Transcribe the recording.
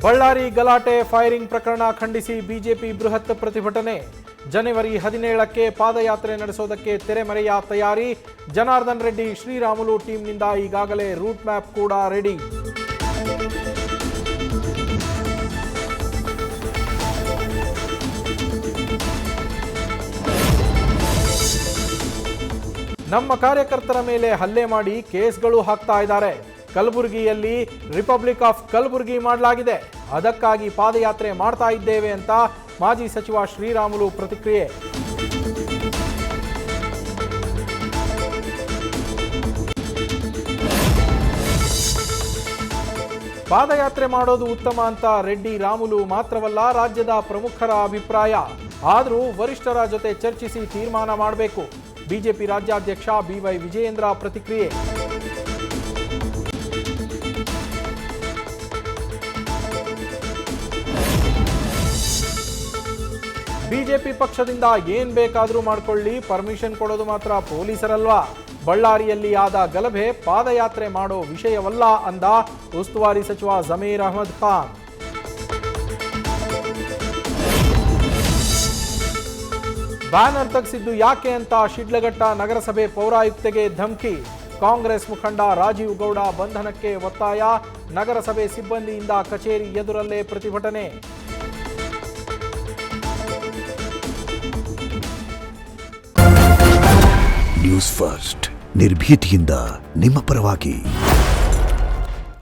ಬಳ್ಳಾರಿ ಗಲಾಟೆ ಫೈರಿಂಗ್ ಪ್ರಕರಣ ಖಂಡಿಸಿ ಬಿಜೆಪಿ ಬೃಹತ್ ಪ್ರತಿಭಟನೆ. ಜನವರಿ 17ಕ್ಕೆ ಪಾದಯಾತ್ರೆ ನಡೆಸೋದಕ್ಕೆ ತೆರೆಮರೆಯ ತಯಾರಿ. ಜನಾರ್ದನ್ ರೆಡ್ಡಿ ಶ್ರೀರಾಮುಲು ಟೀಮ್ನಿಂದ ಈಗಾಗಲೇ ರೂಟ್ ಮ್ಯಾಪ್ ಕೂಡ ರೆಡಿ. ನಮ್ಮ ಕಾರ್ಯಕರ್ತರ ಮೇಲೆ ಹಲ್ಲೆ ಮಾಡಿ ಕೇಸ್ಗಳು ಹಾಕ್ತಾ ಇದ್ದಾರೆ. ಕಲಬುರಗಿಯಲ್ಲಿ ರಿಪಬ್ಲಿಕ್ ಆಫ್ ಕಲಬುರಗಿ ಮಾಡಲಾಗಿದೆ. ಅದಕ್ಕಾಗಿ ಪಾದಯಾತ್ರೆ ಮಾಡ್ತಾ ಇದ್ದೇವೆ ಅಂತ ಮಾಜಿ ಸಚಿವ ಶ್ರೀರಾಮುಲು ಪ್ರತಿಕ್ರಿಯೆ. ಪಾದಯಾತ್ರೆ ಮಾಡೋದು ಉತ್ತಮ ಅಂತ ರೆಡ್ಡಿ ರಾಮುಲು ಮಾತ್ರವಲ್ಲ, ರಾಜ್ಯದ ಪ್ರಮುಖರ ಅಭಿಪ್ರಾಯ. ಆದರೂ ವರಿಷ್ಠರ ಜೊತೆ ಚರ್ಚಿಸಿ ತೀರ್ಮಾನ ಮಾಡಬೇಕು. ಬಿಜೆಪಿ ರಾಜ್ಯಾಧ್ಯಕ್ಷ ಬಿವೈ ವಿಜಯೇಂದ್ರ ಪ್ರತಿಕ್ರಿಯೆ. ಬಿಜೆಪಿ ಪಕ್ಷದಿಂದ ಏನ್ ಬೇಕಾದರೂ ಮಾಡ್ಕೊಳ್ಳಿ, ಪರ್ಮಿಷನ್ ಕೊಡೋದು ಮಾತ್ರ ಪೊಲೀಸರಲ್ವಾ? ಬಳ್ಳಾರಿಯಲ್ಲಿ ಆದ ಗಲಭೆ ಪಾದಯಾತ್ರೆ ಮಾಡೋ ವಿಷಯವಲ್ಲ ಅಂದ ಉಸ್ತುವಾರಿ ಸಚಿವ ಜಮೀರ್ ಅಹಮದ್ ಖಾನ್. ಬ್ಯಾನರ್ ತೆಗೆಸಿದ್ದು ಯಾಕೆ ಅಂತ ಶಿಡ್ಲಘಟ್ಟ ನಗರಸಭೆ ಪೌರಾಯುಕ್ತೆಗೆ ಧಮಕಿ. ಕಾಂಗ್ರೆಸ್ ಮುಖಂಡ ರಾಜೀವ್ ಗೌಡ ಬಂಧನಕ್ಕೆ ಒತ್ತಾಯ. ನಗರಸಭೆ ಸಿಬ್ಬಂದಿಯಿಂದ ಕಚೇರಿ ಎದುರಲ್ಲೇ ಪ್ರತಿಭಟನೆ. ನ್ಯೂಸ್ ಫಸ್ಟ್, ನಿರ್ಭೀತಿಯಿಂದ ನಿಮ್ಮ ಪರವಾಗಿ.